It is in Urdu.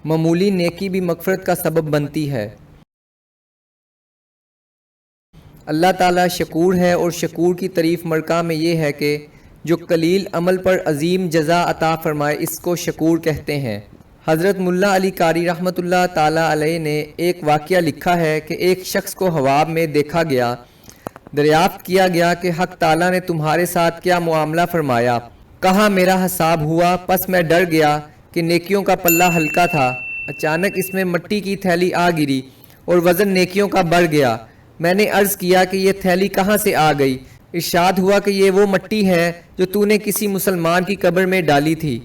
معمولی نیکی بھی مغفرت کا سبب بنتی ہے۔ اللہ تعالیٰ شکور ہے، اور شکور کی تعریف مرکہ میں یہ ہے کہ جو قلیل عمل پر عظیم جزا عطا فرمائے، اس کو شکور کہتے ہیں۔ حضرت ملا علی قاری رحمۃ اللہ تعالیٰ علیہ نے ایک واقعہ لکھا ہے کہ ایک شخص کو حواب میں دیکھا گیا۔ دریافت کیا گیا کہ حق تعالیٰ نے تمہارے ساتھ کیا معاملہ فرمایا؟ کہا میرا حساب ہوا، پس میں ڈر گیا کہ نیکیوں کا پلہ ہلکا تھا۔ اچانک اس میں مٹی کی تھیلی آ گری اور وزن نیکیوں کا بڑھ گیا۔ میں نے عرض کیا کہ یہ تھیلی کہاں سے آ گئی؟ ارشاد ہوا کہ یہ وہ مٹی ہے جو تو نے کسی مسلمان کی قبر میں ڈالی تھی۔